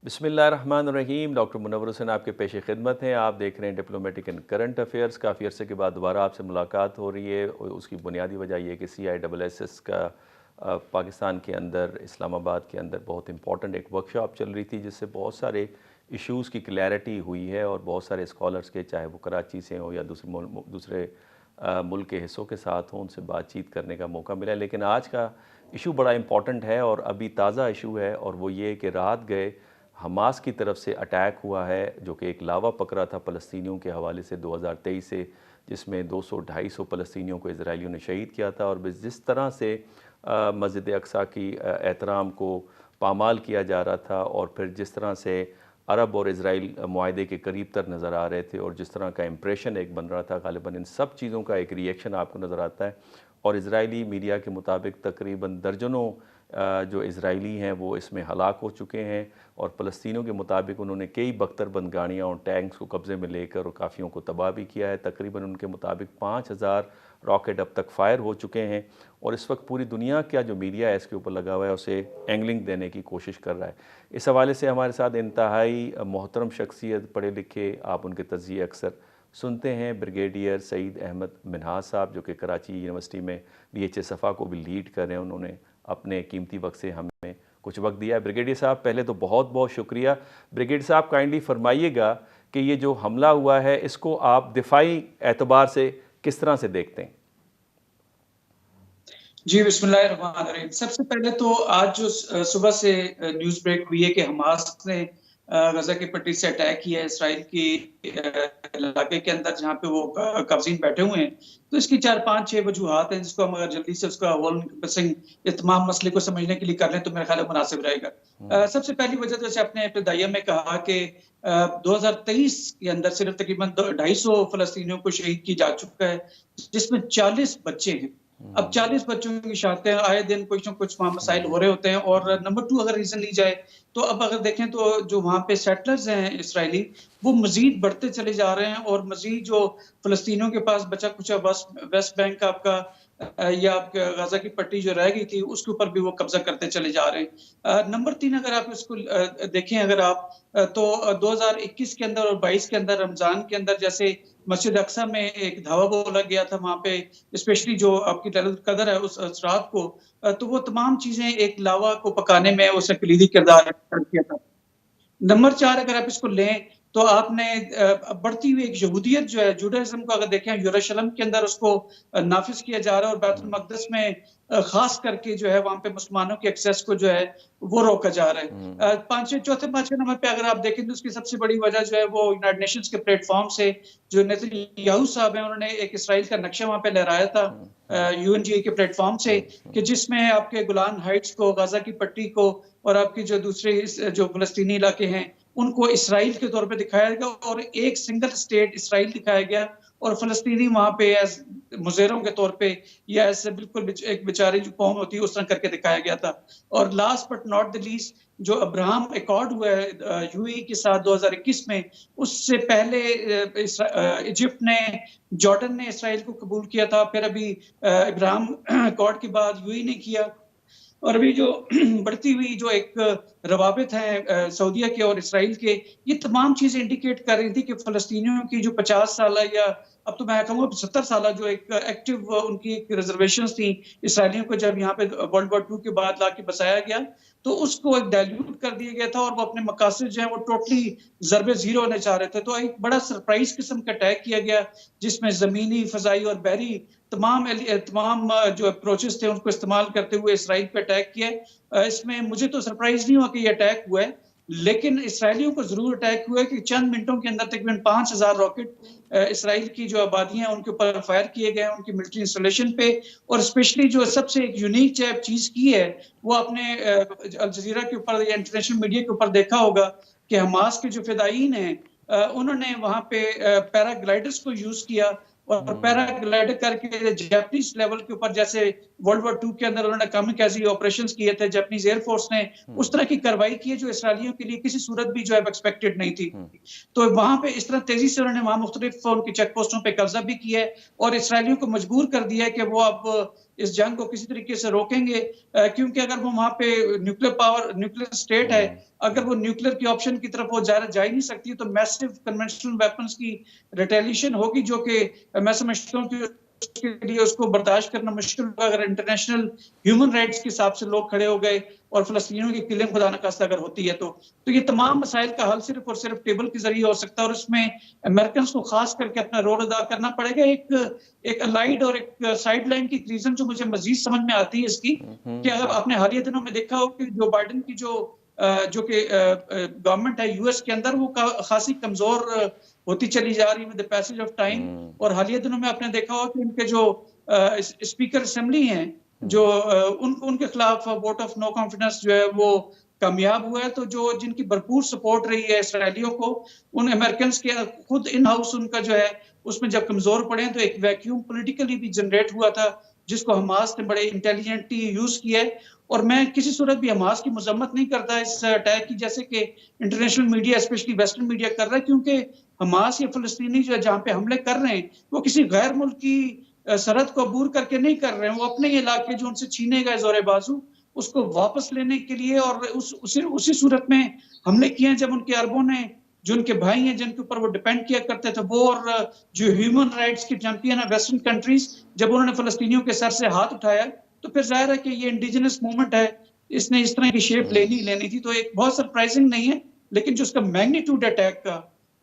बिस्मिल्लाहिर्रहमानिर्रहीम। डॉक्टर मुनव्वर हुसैन आपके पेश खिदमत हैं। आप देख रहे हैं डिप्लोमेटिक एंड करंट अफेयर्स। काफ़ी अरसे के बाद दोबारा आपसे मुलाकात हो रही है और उसकी बुनियादी वजह यह है कि CISS का पाकिस्तान के अंदर इस्लामाबाद के अंदर बहुत इंपॉर्टेंट एक वर्कशॉप चल रही थी, जिससे बहुत सारे इश्यूज़ की क्लैरिटी हुई है और बहुत सारे स्कॉलर्स के, चाहे वो कराची से हों या दूसरे मुल्क के हिस्सों के साथ हों, उनसे बातचीत करने का मौका मिला। लेकिन आज का इशू बड़ा इंपॉर्टेंट है और अभी ताज़ा इशू है, और वो ये कि रात गए हमास की तरफ से अटैक हुआ है, जो कि एक लावा पकड़ा था फ़लस्तीनियों के हवाले से 2023 से, जिसमें 200-250 फ़लस्तीनियों को इजराइलियों ने शहीद किया था। और जिस तरह से मस्जिद अक्सा की एहतराम को पामाल किया जा रहा था, और फिर जिस तरह से अरब और इज़राइल मुआहदे के करीब तर नज़र आ रहे थे, और जिस तरह का इम्प्रेशन एक बन रहा था, ग़ालिबन इन सब चीज़ों का एक रिएक्शन आपको नज़र आता है। और इज़राइली मीडिया के मुताबिक तकरीबन दर्जनों जो इज़राइली हैं वो इसमें हलाक हो चुके हैं, और फ़लस्तीनियों के मुताबिक उन्होंने कई बख्तरबंद गाड़ियाँ और टैंक्स को कब्ज़े में लेकर और काफ़ियों को तबाह भी किया है। तकरीबन उनके मुताबिक 5000 रॉकेट अब तक फ़ायर हो चुके हैं, और इस वक्त पूरी दुनिया का जो मीडिया है इसके ऊपर लगा हुआ है, उसे एंगलिंग देने की कोशिश कर रहा है। इस हवाले से हमारे साथ इंतहाई मोहतरम शख्सियत, पढ़े लिखे, आप उनके तज़किए अक्सर सुनते हैं, ब्रिगेडियर सईद अहमद मिन्हाज साहब, जो कि कराची यूनिवर्सिटी में BHA सफ़ा को भी लीड कर रहे हैं। उन्होंने अपने कीमती वक्त से हमें कुछ वक्त दिया है। ब्रिगेडियर साहब, पहले तो बहुत बहुत शुक्रिया। ब्रिगेडियर साहब, काइंडली फरमाइएगा कि ये जो हमला हुआ है इसको आप दिफाई एतबार से किस तरह से देखते हैं? जी, बिस्मिल्लाहिर्रहमानिर्रहीम। सबसे पहले तो आज जो सुबह से न्यूज़ ब्रेक हुई है कि हमास ने गज़ा की पट्टी से अटैक किया है इसराइल की इलाके के अंदर, जहाँ पे वो काज़ीन बैठे हुए हैं। तो इसकी 4-5-6 वजूहात हैं, जिसको हम अगर जल्दी से उसका होल एनकम्पासिंग इस तमाम मसले को समझने के लिए कर लें तो मेरा ख़्याल है मुनासिब रहेगा। सबसे पहली वजह, जैसे आपने इब्तिदाइया में कहा कि 2023 के अंदर सिर्फ तकरीबन 250 फ़लस्तीनियों को शहीद किया जा चुका है, जिसमें 40 बच्चे हैं। अब 40 बच्चों की शहादतें आए दिन कुछ न कुछ वहाँ मसाइल हो रहे होते हैं। और नंबर 2 अगर रीज़न ली जाए, तो अब अगर देखें तो जो वहाँ पे सेटलर्स हैं इसराइली, वो मज़ीद बढ़ते चले जा रहे हैं, और मज़ीद जो फ़लस्तीनियों के पास बचा-खुचा वेस्ट बैंक आपका या आपके गज़ा की पट्टी जो रह गई थी, उसके ऊपर भी वो कब्ज़ा करते चले जा रहे हैं। नंबर 3 अगर आप इसको देखें अगर आप तो 2021 के अंदर और 22 के अंदर रमज़ान के अंदर जैसे मस्जिद अक्सा में एक धावा बोला गया था, वहाँ पे स्पेशली जो आपकी लैलतुल कदर है उस रात को, तो वो तमाम चीज़ें एक लावा को पकाने में उसने कलीदी किरदार अदा किया था। नंबर 4 अगर आप इसको लें, तो आपने बढ़ती हुई एक यहूदियत जो है, जुडाइज़्म को अगर देखें, यरूशलेम के अंदर उसको नाफ़िज़ किया जा रहा है, और बैतुल मक़दस में ख़ास करके जो है वहाँ पे मुसलमानों के एक्सेस को जो है वो रोका जा रहा है। 5वें नंबर पे अगर आप देखें, तो उसकी सबसे बड़ी वजह जो है वो यूनाइटेड नेशंस के प्लेटफ़ॉर्म से जो नेतन्याहू साहब हैं, उन्होंने एक इसराइल का नक्शा वहाँ पे लहराया था UNGA के प्लेटफ़ॉर्म से, कि जिसमें आपके गोलान हाइट्स को, गाज़ा की पट्टी को, और आपकी जो दूसरे जो फ़लस्तीनी इलाके हैं, उनको इसराइल के तौर पे दिखाया गया, और एक सिंगल स्टेट इसराइल दिखाया गया, और फ़लस्तीनी वहाँ पे एज़ मुज़ेरों के तौर पे या ऐसे बिल्कुल एक बेचारी जो कौम होती है उस तरह करके दिखाया गया था। और last but not the least, जो अब्राहम अकॉर्ड हुआ है UAE के साथ 2021 में, उससे पहले इजिप्ट ने, जॉर्डन ने इसराइल को कबूल किया था। फिर अभी अब्राहम अकॉर्ड के बाद UAE ने किया। और अभी जो बढ़ती हुई जो एक रवाबित है सऊदीया के और इसराइल के, ये तमाम चीज़ें इंडिकेट कर रही थी कि फ़लस्तीनियों की जो 50 साला, या अब तो मैं कहूँगा 70 साला जो एक एक्टिव उनकी एक रिज़र्वेशंस थी इसराइलियों को, जब यहाँ पे वर्ल्ड वॉर 2 के बाद लाके बसाया गया, तो उसको एक डाइल्यूट कर दिया गया था, और वो अपने मकासद जो है वो टोटली ज़रबे ज़ीरो होने चाह रहे थे। तो एक बड़ा सरप्राइज़ किस्म का अटैक किया गया, जिसमें ज़मीनी, फ़ज़ाई और बहरी तमाम जो अप्रोचेस थे उनको इस्तेमाल करते हुए इसराइल पे अटैक किया। इसमें मुझे तो सरप्राइज़ नहीं हुआ कि ये अटैक हुआ है, लेकिन इसराइलियों को ज़रूर अटैक हुआ है कि चंद मिनटों के अंदर तकरीबन 5000 रॉकेट इसराइल की जो आबादियाँ हैं उनके ऊपर फायर किए गए हैं, उनकी मिलिट्री इंस्टॉलेशन पे। और स्पेशली जो सबसे एक यूनिक चीज़ की है, वो आपने अल जज़ीरा के ऊपर या इंटरनेशनल मीडिया के ऊपर देखा होगा कि हमास के जो फ़िदायीन हैं, उन्होंने वहाँ पे पैराग्लाइडर्स को यूज़ किया, और पैराग्लाइडर करके जापानीज़ लेवल के ऊपर, जैसे वर्ल्ड वॉर 2 के अंदर उन्होंने कामिकाज़ी ऑपरेशंस किए थे जापानीज़ एयर फोर्स ने, उस तरह की कार्रवाई की है जो इसराइलियों के लिए किसी सूरत भी जो है एक्सपेक्टेड नहीं थी। तो वहाँ पे इस तरह तेज़ी से उन्होंने वहाँ मुख्तलिफ उनकी चेक पोस्टों पे कब्ज़ा भी किया है, और इसराइलियों को मजबूर कर दिया है कि वो अब इस जंग को किसी तरीके से रोकेंगे, क्योंकि अगर वो वहाँ पे न्यूक्लियर स्टेट है, अगर वो न्यूक्लियर की ऑप्शन की तरफ वो जा ही नहीं सकती, तो मैसिव कन्वेंशनल वेपन्स की रिटेलिएशन होगी, जो कि मैं समझता हूँ कि उसके लिए उसको बर्दाश्त करना मुश्किल होगा अगर इंटरनेशनल ह्यूमन राइट्स के हिसाब से लोग खड़े हो गए और फ़लस्तीनियों की किलिंग खुदा न खास्ता अगर होती है तो ये तमाम मसाइल का हल सिर्फ और सिर्फ टेबल के ज़रिए हो सकता है, और उसमें अमेरिकन को खास करके अपना रोल अदा करना पड़ेगा। एक अलाइड और एक साइड लाइन की रीज़न जो मुझे मज़ीद समझ में आती है इसकी, कि अगर आपने हालिया दिनों में देखा हो कि जो बाइडेन की जो कि गवर्नमेंट है यूएस के अंदर, वो खासी कमज़ोर होती चली जा रही है with the passage of time. और हालिया दिनों में आपने देखा हो कि उनके जो स्पीकर असेंबली हैं, जो उनके खिलाफ वोट ऑफ नो कॉन्फिडेंस जो है वो कामयाब हुआ है। तो जो जिनकी भरपूर सपोर्ट रही है इसराइलियों को, उन अमेरिकन के खुद इन हाउस उनका जो है उसमें जब कमजोर पड़े तो एक वैक्यूम पॉलिटिकली भी जनरेट हुआ था, जिसको हमास ने बड़े इंटेलिजेंटली यूज किया है। और मैं किसी सूरत भी हमास की मजम्मत नहीं करता इस अटैक की, जैसे कि international media specially western media कर रहा है, क्योंकि हमास या फलस्तीनी जो है जहाँ पे हमले कर रहे हैं वो किसी गैर मुल्क की सरहद को अबूर करके नहीं कर रहे हैं, वो अपने इलाके जो उनसे छीने गए जोरे बाजू उसको वापस लेने के लिए, और उसी सूरत में हमले किए हैं जब उनके अरबों ने, जो उनके भाई हैं जिनके ऊपर वो डिपेंड किया करते थे, वो और जो ह्यूमन राइट्स के चैंपियन है वेस्टर्न कंट्रीज, जब उन्होंने फलस्तीनियों के सर से हाथ उठाया तो फिर जाहिर है कि ये इंडिजिनस मूवमेंट है, इसने इस तरह की शेप लेनी थी। तो एक बहुत सरप्राइजिंग नहीं है, लेकिन जो उसका मैग्नीट्यूड अटैक का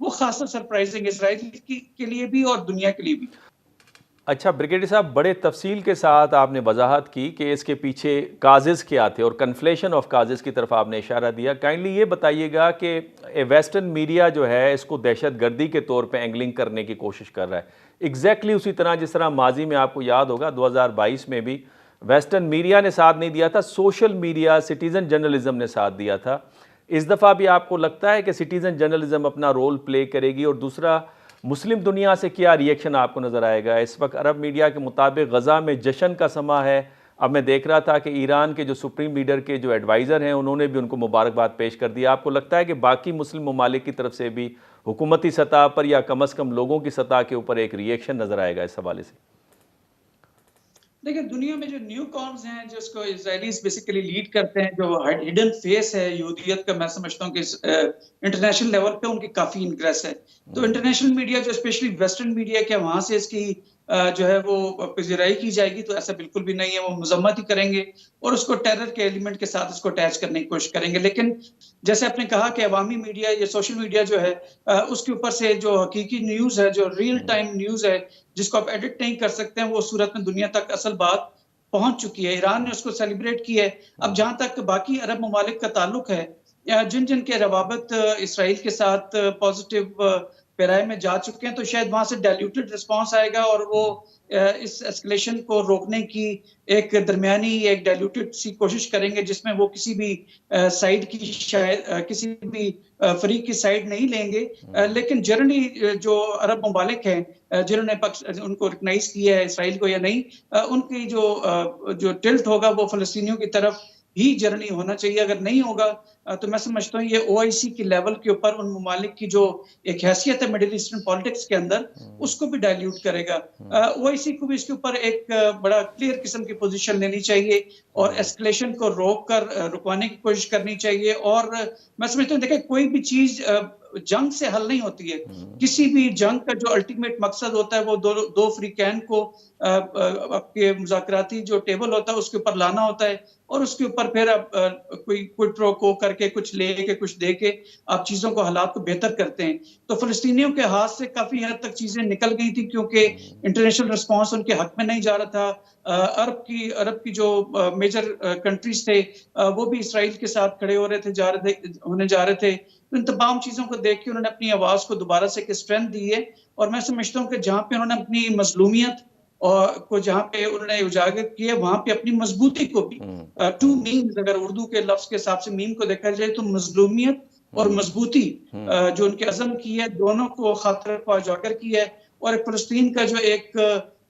वो खासा सरप्राइजिंग है इसराइल के लिए भी और दुनिया के लिए भी। अच्छा ब्रिगेडियर साहब, बड़े तफसील के साथ आपने वजाहत की कि इसके पीछे काजेज़ क्या थे और कन्फ्लेशन ऑफ काजेज़ की तरफ आपने इशारा दिया। काइंडली ये बताइएगा कि वेस्टर्न मीडिया जो है इसको दहशत गर्दी के तौर पे एंगलिंग करने की कोशिश कर रहा है, एग्जैक्टली उसी तरह जिस तरह माजी में आपको याद होगा 2022 में भी वेस्टर्न मीडिया ने साथ नहीं दिया था, सोशल मीडिया सिटीज़न जर्नलिज्म ने साथ दिया था। इस दफ़ा भी आपको लगता है कि सिटीज़न जर्नलिज्म अपना रोल प्ले करेगी? और दूसरा, मुस्लिम दुनिया से क्या रिएक्शन आपको नज़र आएगा? इस वक्त अरब मीडिया के मुताबिक गज़ा में जश्न का समा है। अब मैं देख रहा था कि ईरान के जो सुप्रीम लीडर के जो एडवाइज़र हैं उन्होंने भी उनको मुबारकबाद पेश कर दिया। आपको लगता है कि बाकी मुस्लिम ममालिक की तरफ से भी हुकूमती सतह पर या कम अज़ कम लोगों की सतह के ऊपर एक रिएक्शन नज़र आएगा इस हवाले से? देखिए, दुनिया में जो न्यू कॉम्स हैं जिसको इजराइलीज बेसिकली लीड करते हैं, जो हिडन फेस है यहूदियत का, मैं समझता हूँ कि इंटरनेशनल लेवल पे उनकी काफी इंक्रेस है। तो इंटरनेशनल मीडिया जो स्पेशली वेस्टर्न मीडिया क्या वहां से इसकी जो है वो पजीराई की जाएगी? तो ऐसा बिल्कुल भी नहीं है, वो मजम्मत ही करेंगे और उसको टेरर के एलिमेंट के साथ इसको अटैच करने की कोशिश करेंगे। लेकिन जैसे आपने कहा कि अवामी मीडिया या सोशल मीडिया जो है उसके ऊपर से जो हकीकी न्यूज है, जो रियल टाइम न्यूज है, जिसको आप एडिट नहीं कर सकते हैं, वो सूरत में दुनिया तक असल बात पहुंच चुकी है। ईरान ने उसको सेलिब्रेट किया है। अब जहां तक बाकी अरब ममालिक का ताल्लुक है, जिन जिन के रवाबत इसराइल के साथ पॉजिटिव पैराए में जा चुके हैं, तो शायद वहां से डाइल्यूटेड रिस्पांस आएगा और वो इस एस्केलेशन को रोकने की एक दरमियानी एक डाइल्यूटेड सी कोशिश करेंगे, जिसमें वो किसी भी साइड की शायद किसी भी फरीक की साइड नहीं लेंगे। लेकिन जनरली जो अरब ममालिक हैं जिन्होंने उनको रिकग्नाइज किया है इसराइल को या नहीं, उनकी जो टिल्ट होगा वो फलस्तीनियों की तरफ ही जनरली होना चाहिए। अगर नहीं होगा तो मैं समझता हूँ ये ओआईसी के लेवल के ऊपर उन ममालिक की जो एक हैसियत है मिडिल ईस्टर्न पॉलिटिक्स के अंदर, उसको भी डाइल्यूट करेगा। ओआईसी को भी इसके ऊपर एक बड़ा क्लियर किस्म की पोजीशन लेनी चाहिए और एस्केलेशन को रुकवाने की कोशिश करनी चाहिए। और मैं समझता हूँ देखिए, कोई भी चीज जंग से हल नहीं होती है। किसी भी जंग का जो अल्टीमेट मकसद होता है वो दो फ्रीकैन को आपके मुज़ाकराती जो टेबल होता है उसके ऊपर लाना होता है, और उसके ऊपर फिर आप कोई क्विड प्रो को करके कुछ लेके कुछ दे के आप चीजों को हालात को बेहतर करते हैं। तो फलस्तीनियों के हाथ से काफी हद तक चीजें निकल गई थी, क्योंकि इंटरनेशनल रिस्पांस उनके हक में नहीं जा रहा था। अरब की जो मेजर कंट्रीज थे वो भी इसराइल के साथ खड़े होने जा रहे थे। तो इन तमाम चीजों को देख के उन्होंने अपनी आवाज को दोबारा से एक स्ट्रेंथ दी है। और मैं समझता हूँ कि जहाँ पे उन्होंने अपनी मजलूमियत और को जहाँ पे उन्होंने उजागर किया, वहां पे अपनी मजबूती को भी टू मीम्स, अगर उर्दू के लफ्ज के हिसाब से मीम को देखा जाए तो मजलूमियत और मजबूती जो उनके अज़म की है, दोनों को खातिर को उजागर किया है। और फलस्तीन का जो एक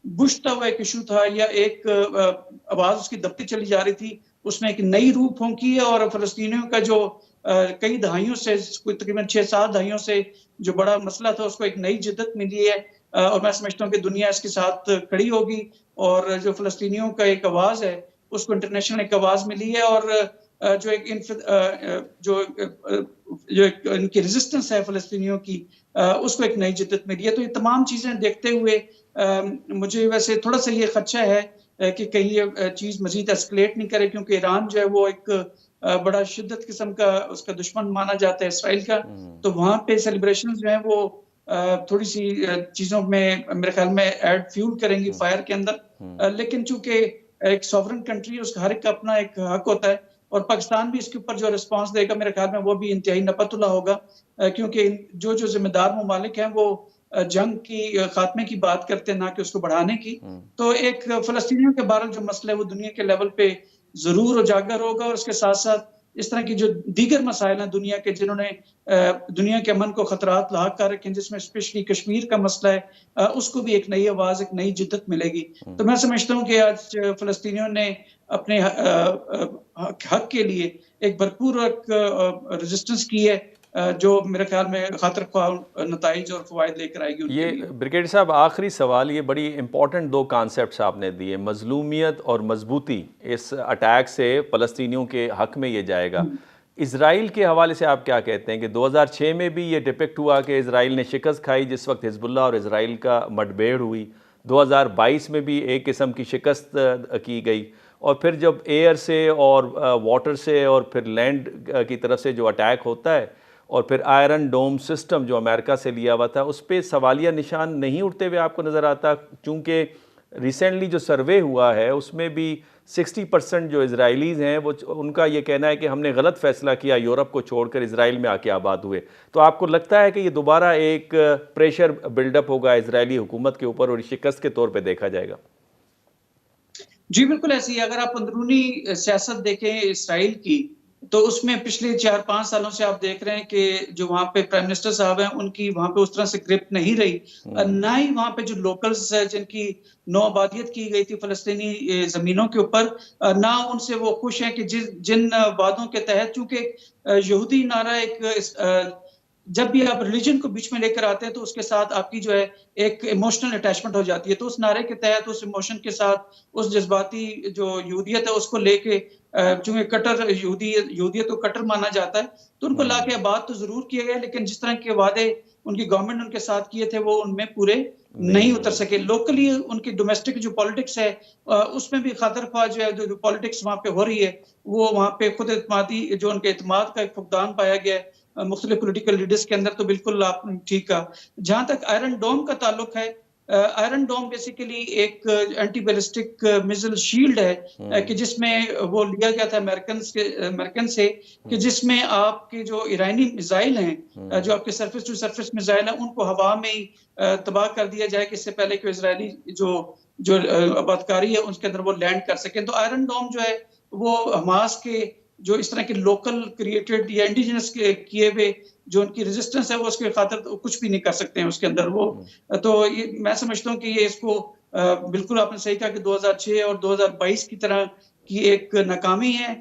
बुझता हुआ एक इशू था या एक आवाज उसकी दबती चली जा रही थी, उसमें एक नई रूह फूंकी है। और फलस्तीनियों का जो कई दहाइयों से, तकरीबन 6-7 दहाइयों से जो बड़ा मसला था, उसको एक नई जिद्दत मिली है। और मैं समझता हूँ कि दुनिया इसके साथ खड़ी होगी और जो फ़लस्तीनियों का एक आवाज़ है, उसको इंटरनेशनल एक आवाज़ मिली है और जो एक जो एक इनकी रेज़िस्टेंस है फ़लस्तीनियों की, उसको एक नई जिद्दत मिली है। तो ये तमाम चीज़ें देखते हुए मुझे वैसे थोड़ा-सा ये ख़दशा है कि कहीं ये चीज़ मज़ीद एस्केलेट नहीं करे, क्योंकि ईरान जो है वो एक बड़ा शिद्दत किस्म का उसका दुश्मन माना जाता है इसराइल का। हुँ, तो वहाँ पे सेलिब्रेशंस जो हैं वो थोड़ी-सी चीज़ों में मेरे ख़्याल में ऐड फ्यूल करेंगी हुँ, फायर के अंदर। हुँ। लेकिन चूँकि एक सॉवरेन कंट्री है, उसका हर एक का अपना एक हक होता है और पाकिस्तान भी इसके ऊपर जो रिस्पॉन्स देगा मेरे ख़्याल में वो भी इंतहाई नफ़रतुल्ला होगा, क्योंकि जो-जो ज़िम्मेदार ममालिक हैं वो जंग की ख़ात्मे की बात करते हैं, ना कि उसको बढ़ाने की। हुँ। तो एक फ़लस्तीनियों के बहरहाल जो मसला है वो दुनिया के लेवल पे ज़रूर उजागर होगा और उसके साथ-साथ इस तरह की जो दीगर मसाइल हैं दुनिया के, जिन्होंने दुनिया के अमन को खतरात लाक कर रखे हैं, जिसमें स्पेशली कश्मीर का मसला है, उसको भी एक नई आवाज़, एक नई जिद्दत मिलेगी। हुँ। तो मैं समझता हूँ कि आज फ़लस्तीनियों ने अपने हक के लिए एक भरपूर रेज़िस्टेंस की है, जो मेरे ख़्याल में खातिर ख्वाह नताइज और फ़वाइद लेकर आएगी उनके ये लिए। ब्रिगेडियर साहब आखिरी सवाल, ये बड़ी इंपॉर्टेंट 2 कॉन्सेप्ट्स आपने दिए, मज़लूमियत और मज़बूती। इस अटैक से फ़लस्तीनियों के हक़ में ये जाएगा। हुँ। इज़राइल के हवाले से आप क्या कहते हैं कि 2006 में भी ये डिपिक्ट हुआ कि इज़राइल ने शिकस्त खाई जिस वक़्त हिज़्बुल्लाह और इज़राइल का मुठभेड़ हुई। 2022 में भी एक किस्म की शिकस्त की गई और फिर जब एयर से और वाटर से और फिर लैंड की तरफ से जो अटैक होता है और फिर आयरन डोम सिस्टम जो अमेरिका से लिया हुआ था, उस पे सवालिया निशान नहीं उठते हुए आपको नज़र आता? चूँकि रिसेंटली जो सर्वे हुआ है उसमें भी 60% जो इजरायलीज़ हैं वो उनका ये कहना है कि हमने गलत फ़ैसला किया, यूरोप को छोड़कर इजराइल में आके आबाद हुए। तो आपको लगता है कि ये दोबारा एक प्रेशर बिल्डअप होगा इजरायली हुकूमत के ऊपर और शिकस्त के तौर पे देखा जाएगा? जी, बिल्कुल ऐसे ही अगर आप अंदरूनी सियासत देखें इसराइल की, तो उसमें पिछले 4-5 सालों से आप देख रहे हैं कि जो वहाँ पे प्राइम मिनिस्टर साहब हैं, उनकी वहाँ पे उस तरह से ग्रिप नहीं रही। हुँ, ना ही वहाँ पे जो लोकल्स हैं, जिनकी नौआबादियत की गई थी फ़लस्तीनी ज़मीनों के ऊपर, ना उनसे वो खुश हैं कि जिन वादों के तहत, चूँकि यहूदी नारा एक जब भी आप रिलीजन को बीच में लेकर आते हैं, तो उसके साथ आपकी जो है एक इमोशनल अटैचमेंट हो जाती है। तो उस नारे के तहत, उस इमोशन के साथ, उस जज़्बाती जो यहूदियत है उसको लेके, चूँकि कट्टर यहूदियत को कट्टर माना जाता है, तो उनको हुँ, लाके आबाद तो ज़रूर किया गया, लेकिन जिस तरह के वादे उनकी गवर्नमेंट उनके साथ किए थे, वो उनमें पूरे नहीं नहीं उतर हुए। सके। लोकली उनकी डोमेस्टिक जो पॉलिटिक्स है, उसमें भी खातिर-ख्वाह जो है, जो पॉलिटिक्स वहाँ पे हो रही है, वो वहाँ पे खुद एतमादी, जो उनके एतमाद का एक फुकदान पाया गया है मुख्तलिफ पॉलिटिकल लीडर्स के अंदर, तो बिल्कुल आपने ठीक कहा। जहाँ तक आयरन डोम का ताल्लुक है, आयरन डोम बेसिकली एक एंटी बैलिस्टिक मिसाइल शील्ड है, कि हुँ, जिसमें वो लिया गया था अमेरिकन से, कि हुँ, जिसमें आपके जो ईरानी मिसाइल हैं, हुँ, जो आपके सरफेस टू सरफेस मिसाइल हैं, उनको हवा में ही तबाह कर दिया जाए, कि इससे पहले कि इजरायली जो जो आबादकारी है उसके अंदर वो लैंड कर सकें। तो आयरन डोम जो है वो हमास के जो इस तरह के लोकल क्रिएटेड या इंडिजिनस के किए हुए जो उनकी रेजिस्टेंस है, वो उसके खातिर तो कुछ भी नहीं कर सकते हैं उसके अंदर वो। हुँ, तो ये मैं समझता हूँ कि ये इसको बिल्कुल आपने सही कहा कि 2006 और 2022 की तरह की एक नाकामी है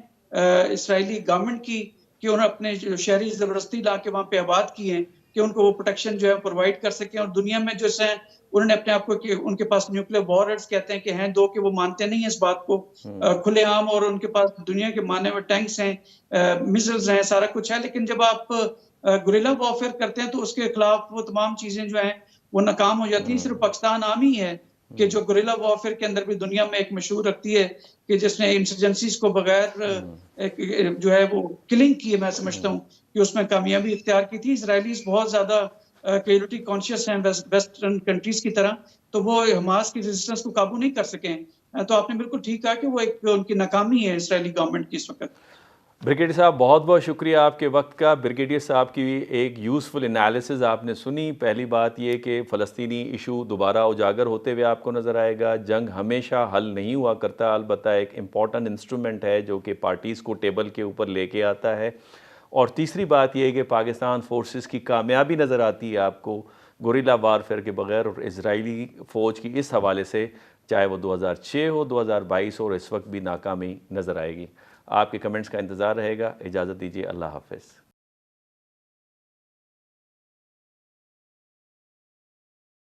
इज़राइली गवर्नमेंट की, कि उन्होंने अपने जो शहरी ज़बरदस्ती ला के वहाँ पे आबाद किए हैं, कि उनको वो प्रोटेक्शन जो है प्रोवाइड कर सकें। और दुनिया में जैसे उन्होंने अपने आप को, कि उनके पास न्यूक्लियर वॉरियर्स कहते हैं कि हैं 2, कि वो मानते नहीं हैं इस बात को हुँ, खुलेआम, और उनके पास दुनिया के माने हुए टैंक्स हैं, मिसाइल्स हैं, सारा कुछ है। लेकिन जब आप गुरिल्ला वॉरफेयर करते हैं, तो उसके खिलाफ वो तमाम चीज़ें जो हैं, वो नाकाम हो जाती हैं। सिर्फ़ हुँ, पाकिस्तान आर्मी ही है कि हुँ, जो गुरिल्ला वॉरफेयर के अंदर भी दुनिया में एक मशहूर रखती है, कि जिसने इंसर्जेंसीज़ को बगैर हुँ, एक जो है वो किलिंग की है, मैं समझता हुँ। हूँ कि उसमें कामयाबी इख्तियार की थी। इज़राइलीज़ बहुत ज़्यादा क्लियरिटी कॉन्शियस हैं वेस्टर्न कंट्रीज़ की तरह, तो वो हमास की रेजिस्टेंस को काबू नहीं कर सके हैं। तो आपने बिल्कुल ठीक कहा कि वो एक उनकी नाकामी है इज़राइली गवर्नमेंट की इस वक़्त। ब्रिगेडियर साहब बहुत बहुत शुक्रिया आपके वक्त का। ब्रिगेडियर साहब की एक यूज़फुल एनालिसिस आपने सुनी। पहली बात ये कि फ़लस्तीनी इशू दोबारा उजागर होते हुए आपको नज़र आएगा। जंग हमेशा हल नहीं हुआ करता, अलबत्ता एक इम्पॉर्टेंट इंस्ट्रूमेंट है जो कि पार्टीज़ को टेबल के ऊपर लेके आता है। और तीसरी बात यह है कि पाकिस्तान फोर्सेस की कामयाबी नज़र आती है आपको गुरिल्ला वारफेयर के बगैर और इजरायली फ़ौज की इस हवाले से, चाहे वो 2006 हो, 2022 हो, और इस वक्त भी नाकामी नज़र आएगी। आपके कमेंट्स का इंतज़ार रहेगा। इजाज़त दीजिए। अल्लाह हाफ़िज़।